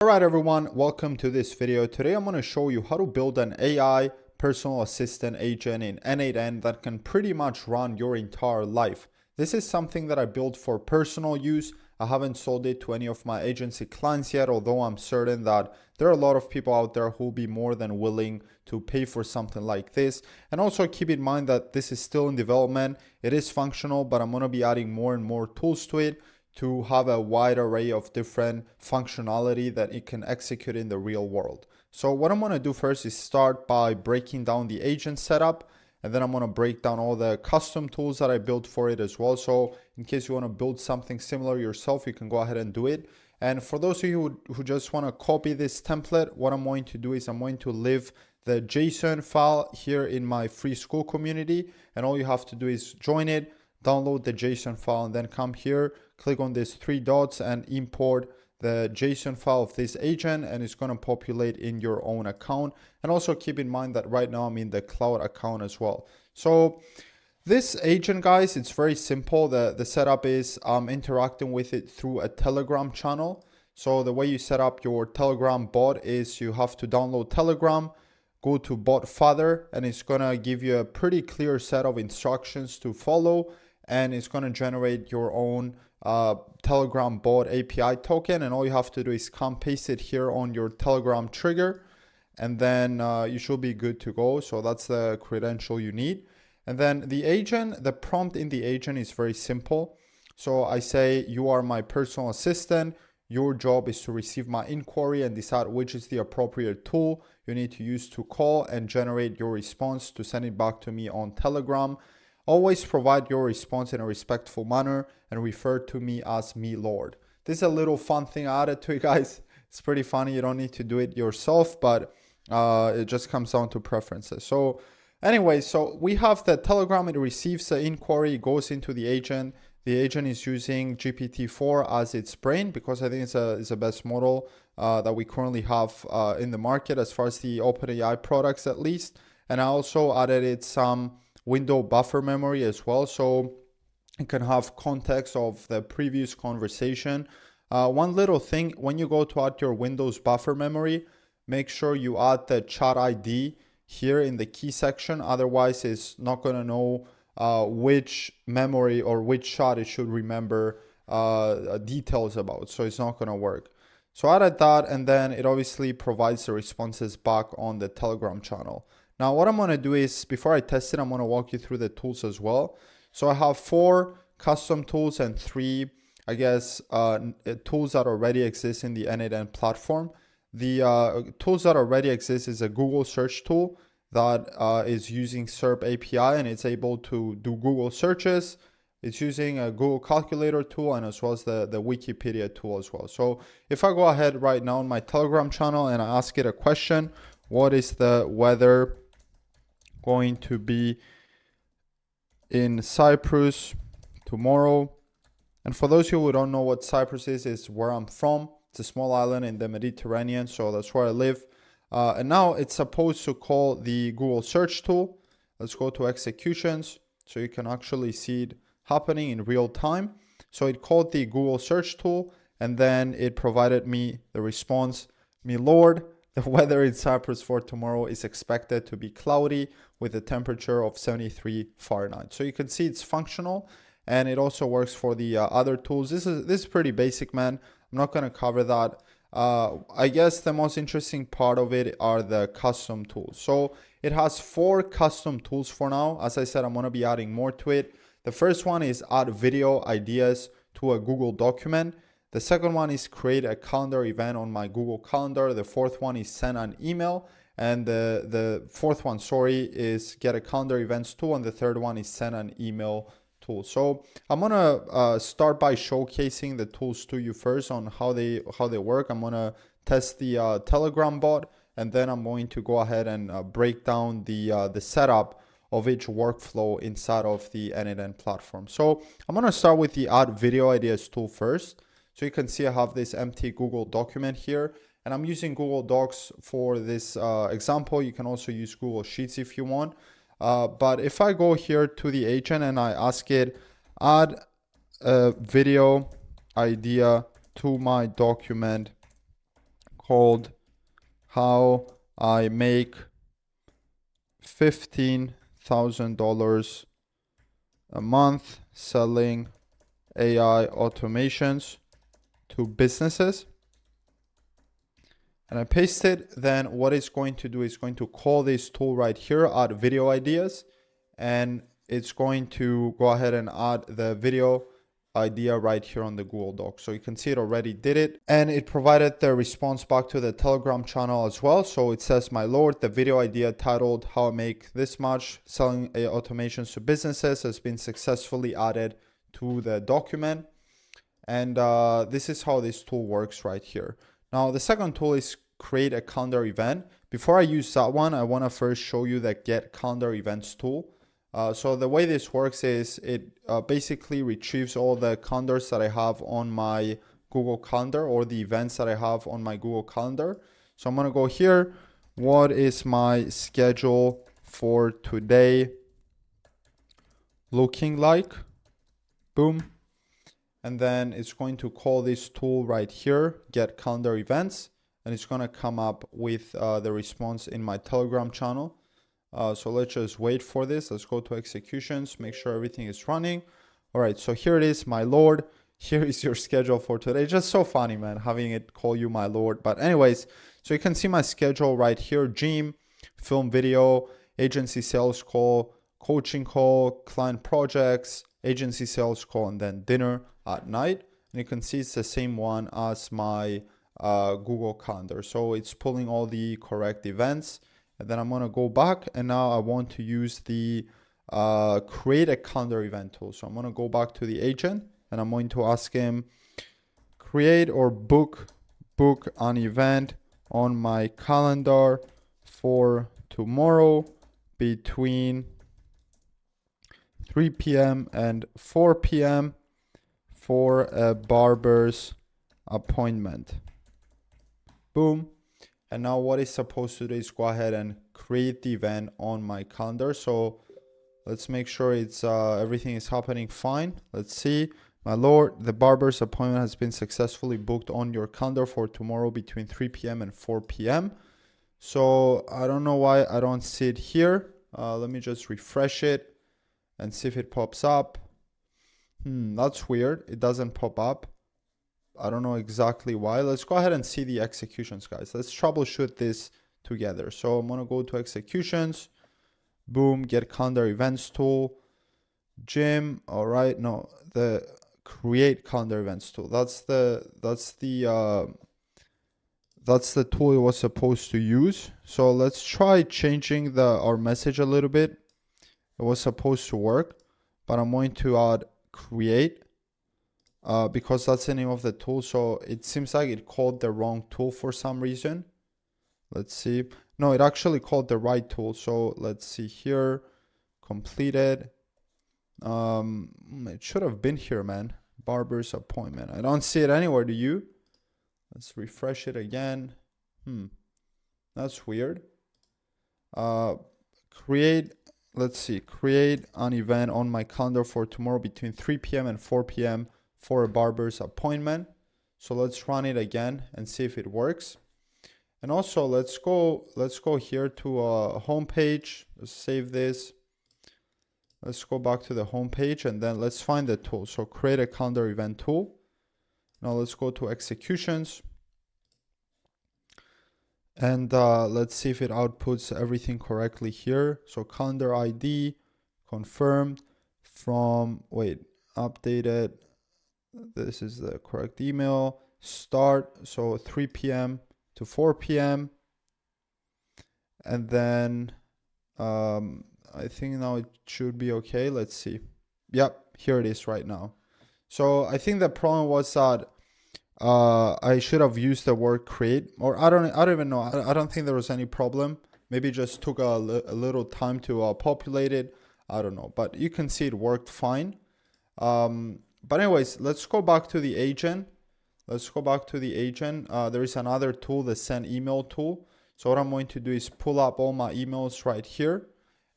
Alright everyone, welcome to this video. Today I'm going to show you how to build an AI personal assistant agent in N8N that can pretty much run your entire life. This is something that I built for personal use. I haven't sold it to any of my agency clients yet, although I'm certain that there are a lot of people out there who will be more than willing to pay for something like this. And also keep in mind that this is still in development. It is functional, but I'm going to be adding more and more tools to it to have a wide array of different functionality that it can execute in the real world. So what I'm going to do first is start by breaking down the agent setup, and then I'm going to break down all the custom tools that I built for it as well. So in case you want to build something similar yourself, you can go ahead and do it. And for those of you who just want to copy this template, what I'm going to do is I'm going to leave the JSON file here in my free school community, and all you have to do is join it, download the JSON file, and then come here, click on these three dots and import the JSON file of this agent, and it's going to populate in your own account. And also keep in mind that right now I'm in the cloud account as well. So this agent, guys, it's very simple. The setup is I'm interacting with it through a Telegram channel. So the way you set up your Telegram bot is you have to download Telegram, go to bot father, and it's going to give you a pretty clear set of instructions to follow, and it's going to generate your own Telegram bot API token, and all you have to do is come paste it here on your Telegram trigger, and then you should be good to go. So that's the credential you need. And then the agent, the prompt in the agent is very simple. So I say, you are my personal assistant. Your job is to receive my inquiry and decide which is the appropriate tool you need to use to call and generate your response to send it back to me on Telegram. Always provide your response in a respectful manner and refer to me as me Lord. This is a little fun thing I added to it, guys. It's pretty funny. You don't need to do it yourself, but it just comes down to preferences. So anyway, so we have the Telegram. It receives the inquiry, goes into the agent. The agent is using GPT-4 as its brain because I think it's the best model that we currently have in the market as far as the OpenAI products at least. And I also added it some window buffer memory as well, so it can have context of the previous conversation. One little thing, when you go to add your Windows buffer memory, make sure you add the chat ID here in the key section. Otherwise, it's not going to know which memory or which chat it should remember details about. So it's not going to work. So I added that, and then it obviously provides the responses back on the Telegram channel. Now what I'm going to do is, before I test it, I'm going to walk you through the tools as well. So I have 4 custom tools and 3, I guess, tools that already exist in the N8N platform. The tools that already exist is a Google search tool that is using SERP API, and it's able to do Google searches. It's using a Google calculator tool, and as well as the Wikipedia tool as well. So if I go ahead right now on my Telegram channel and I ask it a question, what is the weather going to be in Cyprus tomorrow? And for those of you who don't know what Cyprus is, it's where I'm from. It's a small island in the Mediterranean, so that's where I live. And now it's supposed to call the Google search tool. Let's go to executions so you can actually see it happening in real time. So it called the Google search tool, and then it provided me the response, "Me Lord, the weather in Cyprus for tomorrow is expected to be cloudy with a temperature of 73 Fahrenheit. So you can see it's functional, and it also works for the other tools. This is pretty basic, man. I'm not going to cover that. I guess the most interesting part of it are the custom tools. So it has 4 custom tools for now. As I said, I'm going to be adding more to it. The first one is add video ideas to a Google document. The second one is create a calendar event on my Google Calendar. The fourth one is send an email. And the fourth one, is get a calendar events tool. And the third one is send an email tool. So I'm going to start by showcasing the tools to you first on how they work. I'm going to test the Telegram bot, and then I'm going to go ahead and break down the setup of each workflow inside of the N8N platform. So I'm going to start with the add video ideas tool first. So you can see I have this empty Google document here, and I'm using Google Docs for this example. You can also use Google Sheets if you want. But if I go here to the agent and I ask it, add a video idea to my document called How I Make $15,000 a month selling AI automations to businesses. And I paste it. Then what it's going to do is going to call this tool right here, add video ideas, and it's going to go ahead and add the video idea right here on the Google Doc. So you can see it already did it, and it provided the response back to the Telegram channel as well. So it says, my lord, the video idea titled How I Make This Much Selling AI Automations to Businesses has been successfully added to the document. And this is how this tool works right here. Now, the second tool is create a calendar event. Before I use that one, I want to first show you the get calendar events tool. So the way this works is it basically retrieves all the calendars that I have on my Google Calendar, or the events that I have on my Google Calendar. So I'm going to go here. What is my schedule for today looking like? Boom. And then it's going to call this tool right here, get calendar events, and it's going to come up with the response in my Telegram channel. So let's just wait for this. Let's go to executions, make sure everything is running. All right, so here it is, my lord. Here is your schedule for today. Just so funny, man, having it call you my lord. But anyways, so you can see my schedule right here: gym, film video, agency sales call, coaching call, client projects, agency sales call, and then dinner at night. And you can see it's the same one as my Google Calendar. So it's pulling all the correct events. And then I'm going to go back, and now I want to use the create a calendar event tool. So I'm going to go back to the agent, and I'm going to ask him create or book an event on my calendar for tomorrow between 3 p.m. and 4 p.m. for a barber's appointment. Boom. And now what it's supposed to do is go ahead and create the event on my calendar. So let's make sure it's everything is happening fine. Let's see. My lord, the barber's appointment has been successfully booked on your calendar for tomorrow between 3 p.m. and 4 p.m. So I don't know why I don't see it here. Let me just refresh it and see if it pops up. That's weird. It doesn't pop up. I don't know exactly why. Let's go ahead and see the executions, guys. Let's troubleshoot this together. So I'm going to go to executions. Boom, get calendar events tool. Gym. All right. No, the create calendar events tool. That's the tool it was supposed to use. So let's try changing our message a little bit. It was supposed to work, but I'm going to add create. Because that's the name of the tool. So it seems like it called the wrong tool for some reason. Let's see. No, it actually called the right tool. So let's see here. Completed. It should have been here, man. Barber's appointment. I don't see it anywhere. Do you? Let's refresh it again. That's weird. Let's see. Create an event on my calendar for tomorrow between 3 p.m. and 4 p.m. for a barber's appointment. So let's run it again and see if it works. And also let's go here to a home page. Let's save this. Let's go back to the home page, and then let's find the tool. So create a calendar event tool. Now let's go to executions. And let's see if it outputs everything correctly here. So calendar ID confirmed from, updated. This is the correct email. Start, so 3 p.m. to 4 p.m. And then I think now it should be okay. Let's see. Yep, here it is right now. So I think the problem was that I should have used the word create, or I don't even know. I don't think there was any problem. Maybe it just took a little time to populate it. I don't know, but you can see it worked fine. But anyways, let's go back to the agent. There is another tool, the send email tool. So what I'm going to do is pull up all my emails right here.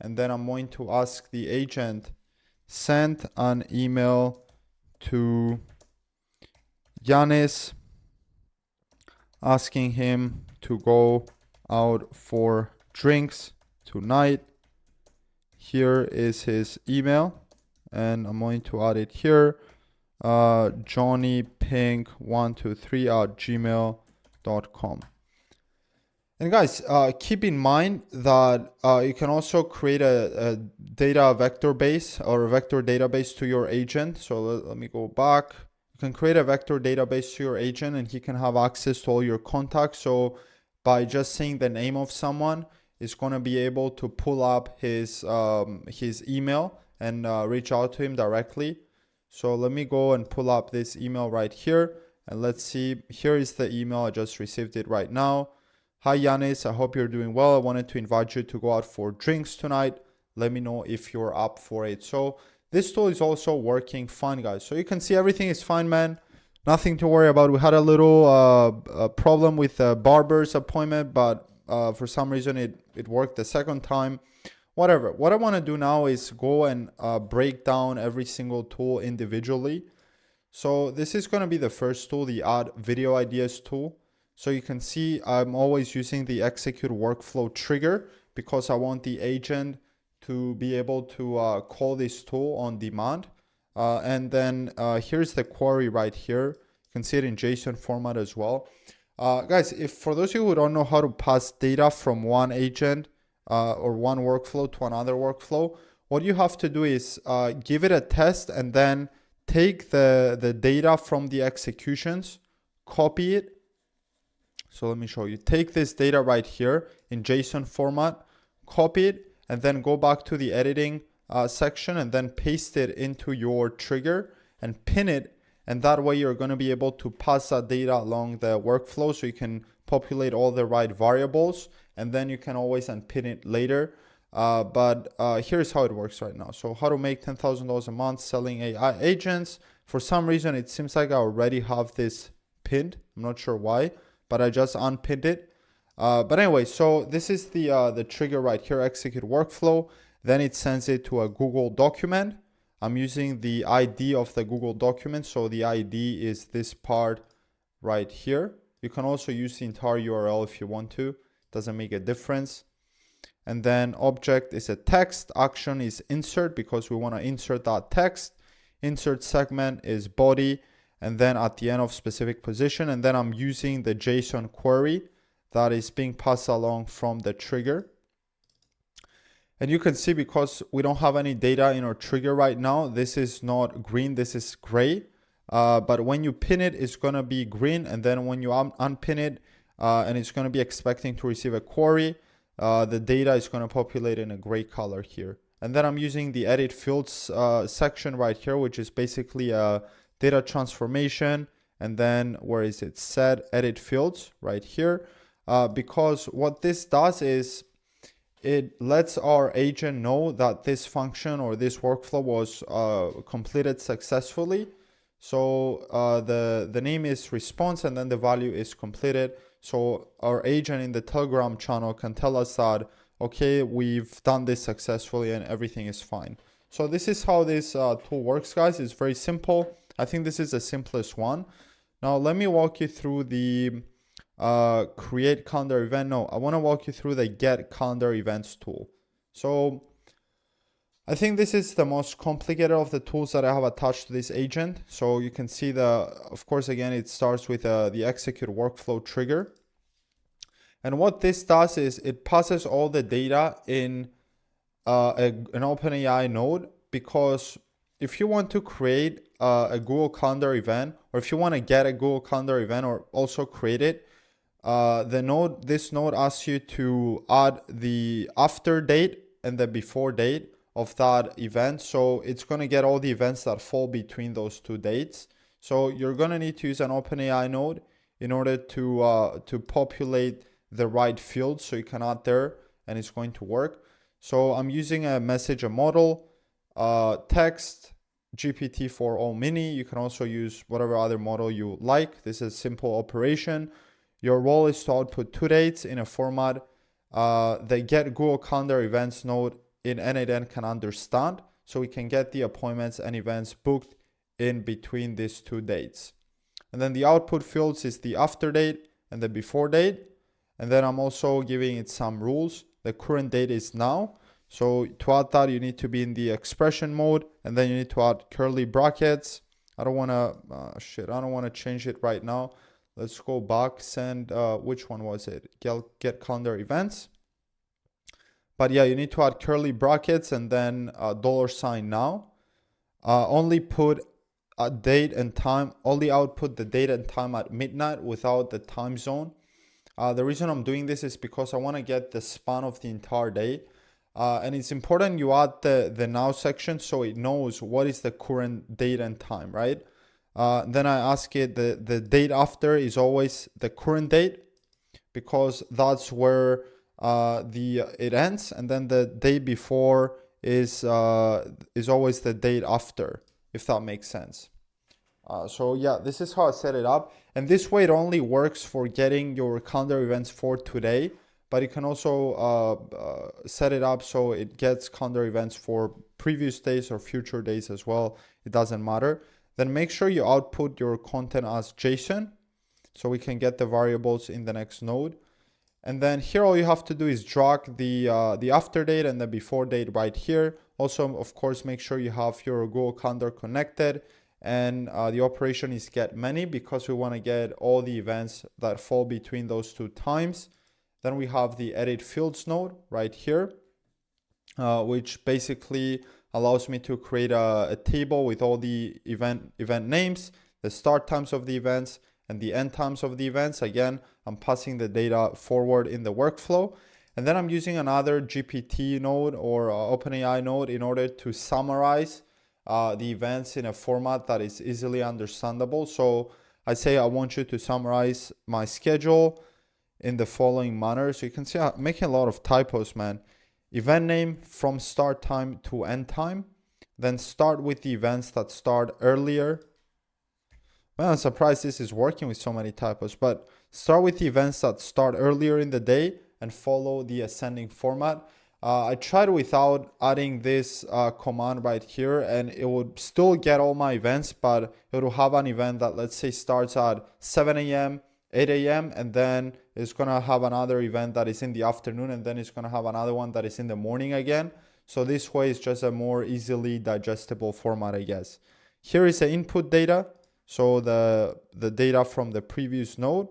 And then I'm going to ask the agent, send an email to Yanis asking him to go out for drinks tonight. Here is his email, and I'm going to add it here. johnnypink123@gmail.com. And guys, keep in mind that you can also create a data vector base or a vector database to your agent. So let me go back. You can create a vector database to your agent, and he can have access to all your contacts. So by just saying the name of someone, it's going to be able to pull up his email and reach out to him directly. So let me go and pull up this email right here, and let's see. Here is the email. I just received it right now. Hi Yanis, I hope you're doing well. I wanted to invite you to go out for drinks tonight. Let me know if you're up for it. So this tool is also working fine, guys. So you can see everything is fine, man. Nothing to worry about. We had a little problem with the barber's appointment, but for some reason it worked the second time. Whatever. What I want to do now is go and break down every single tool individually. So this is going to be the first tool, the Add Video Ideas tool. So you can see I'm always using the execute workflow trigger because I want the agent to be able to call this tool on demand. And then here's the query right here. You can see it in JSON format as well. Guys, if for those of you who don't know how to pass data from one agent or one workflow to another workflow, what you have to do is give it a test and then take the data from the executions, copy it. So let me show you. Take this data right here in JSON format, copy it, and then go back to the editing section and then paste it into your trigger and pin it. And that way you're going to be able to pass that data along the workflow so you can populate all the right variables, and then you can always unpin it later. But here's how it works right now. So how to make $10,000 a month selling AI agents. For some reason, it seems like I already have this pinned. I'm not sure why, but I just unpinned it. But anyway, so this is the trigger right here, execute workflow. Then it sends it to a Google document. I'm using the ID of the Google document. So the ID is this part right here. You can also use the entire URL if you want to. Doesn't make a difference. And then object is a text. Action is insert because we want to insert that text. Insert segment is body. And then at the end of specific position. And then I'm using the JSON query that is being passed along from the trigger. And you can see because we don't have any data in our trigger right now, this is not green, this is gray. But when you pin it, it's going to be green. And then when you unpin it, and it's going to be expecting to receive a query, the data is going to populate in a gray color here. And then I'm using the edit fields section right here, which is basically a data transformation. And then where is it? Set edit fields right here. Because what this does is it lets our agent know that this function or this workflow was completed successfully. So the name is response and then the value is completed. So our agent in the Telegram channel can tell us that, okay, we've done this successfully and everything is fine. So this is how this tool works, guys. It's very simple. I think this is the simplest one. Now let me walk you through the create calendar event. No, I want to walk you through the get calendar events tool. So I think this is the most complicated of the tools that I have attached to this agent. So you can see of course, again, it starts with the execute workflow trigger. And what this does is it passes all the data in an OpenAI node, because if you want to create a Google Calendar event, or if you want to get a Google Calendar event or also create it, this node asks you to add the after date and the before date of that event. So it's going to get all the events that fall between those two dates. So you're going to need to use an OpenAI node in order to populate the right fields so you can add there and it's going to work. So I'm using a model, text, GPT-4o mini. You can also use whatever other model you like. This is a simple operation. Your role is to output two dates in a format the get Google Calendar events node in N8N can understand, so we can get the appointments and events booked in between these two dates. And then the output fields is the after date and the before date. And then I'm also giving it some rules. The current date is now. So to add that, you need to be in the expression mode, and then you need to add curly brackets. I don't want to, I don't want to change it right now. Let's go back, send, which one was it? Get calendar events. But yeah, you need to add curly brackets and then $sign now. Only put a date and time, only output the date and time at midnight without the time zone. The reason I'm doing this is because I want to get the span of the entire day. And it's important you add the now section so it knows what is the current date and time, right? Then I ask it, the date after is always the current date, because that's where it ends, and then the day before is always the date after, if that makes sense. So yeah, this is how I set it up, and this way it only works for getting your calendar events for today, but you can also set it up so it gets calendar events for previous days or future days as well. It doesn't matter. Then make sure you output your content as JSON so we can get the variables in the next node. And then here all you have to do is drag the after date and the before date right here. Also, of course, make sure you have your Google Calendar connected, and the operation is get many, because we want to get all the events that fall between those two times. Then we have the edit fields node right here, which basically allows me to create a table with all the event names, the start times of the events, and the end times of the events. Again, I'm passing the data forward in the workflow. And then I'm using another GPT node or OpenAI node in order to summarize the events in a format that is easily understandable. So I say I want you to summarize my schedule in the following manner. So you can see I'm making a lot of typos, man. Event name from start time to end time. Then start with the events that start earlier. Well, I'm surprised this is working with so many typos, but start with the events that start earlier in the day and follow the ascending format. I tried without adding this command right here, and it would still get all my events, but it will have an event that, let's say, starts at 7 a.m., 8 a.m., and then it's going to have another event that is in the afternoon, and then it's going to have another one that is in the morning again. So this way is just a more easily digestible format, I guess. Here is the input data. So the data from the previous node,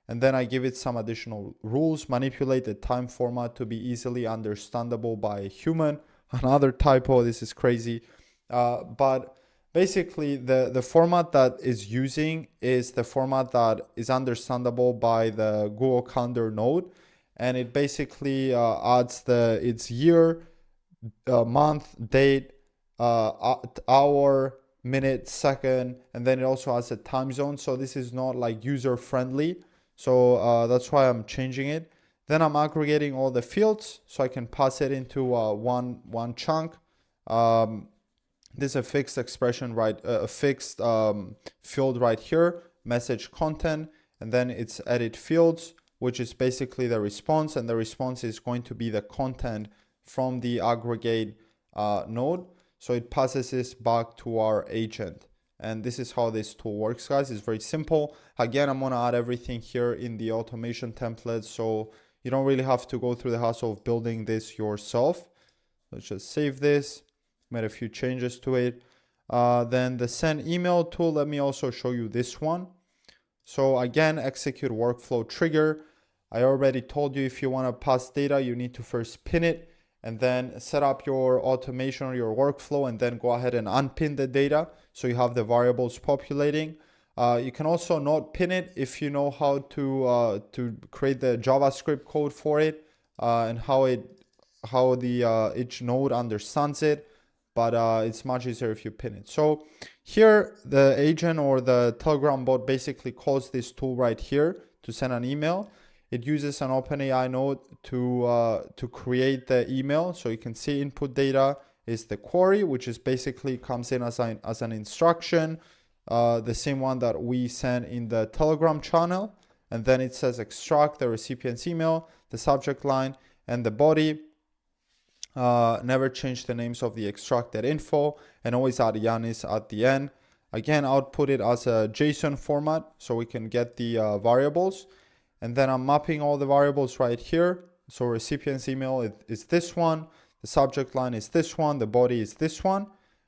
and then I give it some additional rules. Manipulate the time format to be easily understandable by a human. Another typo, this is crazy. But basically the format that is using is the format that is understandable by the Google Calendar node. And it basically adds its year, month, date, hour, minute, second, and then it also has a time zone. So this is not like user friendly. So that's why I'm changing it. Then I'm aggregating all the fields so I can pass it into one chunk. This is a fixed expression, right? A fixed field right here, message content, and then it's edit fields, which is basically the response, and the response is going to be the content from the aggregate node. So it passes this back to our agent. And this is how this tool works, guys. It's very simple. Again, I'm gonna add everything here in the automation template, so you don't really have to go through the hassle of building this yourself. Let's just save this. Made a few changes to it. Then the send email tool, let me also show you this one. So again, execute workflow trigger. I already told you if you want to pass data, you need to first pin it and then set up your automation or your workflow, and then go ahead and unpin the data so you have the variables populating. You can also not pin it if you know how to create the JavaScript code for it and how each node understands it. But it's much easier if you pin it. So here the agent or the Telegram bot basically calls this tool right here to send an email. It uses an OpenAI node to create the email. So you can see input data is the query, which is basically comes in as an instruction, the same one that we send in the Telegram channel. And then it says extract the recipient's email, the subject line, and the body. Never change the names of the extracted info, and always add Yanis at the end. Again, output it as a JSON format so we can get the variables. And then I'm mapping all the variables right here. So recipient's email is this one, the subject line is this one, the body is this one.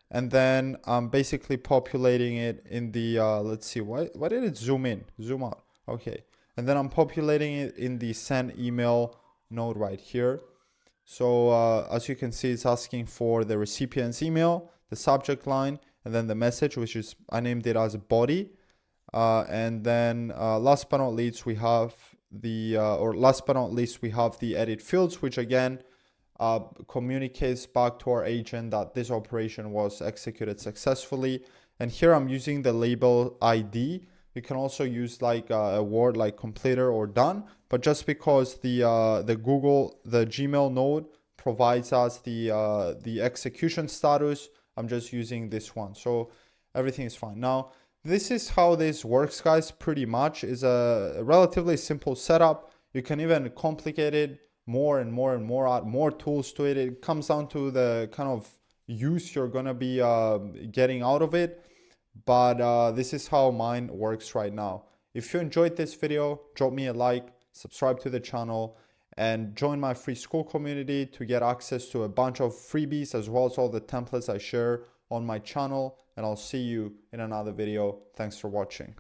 And then I'm basically populating it in the, let's see, why did it zoom in? Zoom out. Okay. And then I'm populating it in the send email node right here. So as you can see, it's asking for the recipient's email, the subject line, and then the message, which is, I named it as a body. And then last but not least, we have the, we have the edit fields, which again, communicates back to our agent that this operation was executed successfully. And here I'm using the label ID. You can also use like a word like completed or done, but just because the Gmail node provides us the execution status, I'm just using this one. So everything is fine. Now, this is how this works, guys. Pretty much is a relatively simple setup. You can even complicate it more and more and more, add more tools to it. It comes down to the kind of use you're gonna be getting out of it. But this is how mine works right now. If you enjoyed this video, drop me a like, subscribe to the channel, and join my free school community to get access to a bunch of freebies as well as all the templates I share on my channel. And I'll see you in another video. Thanks for watching.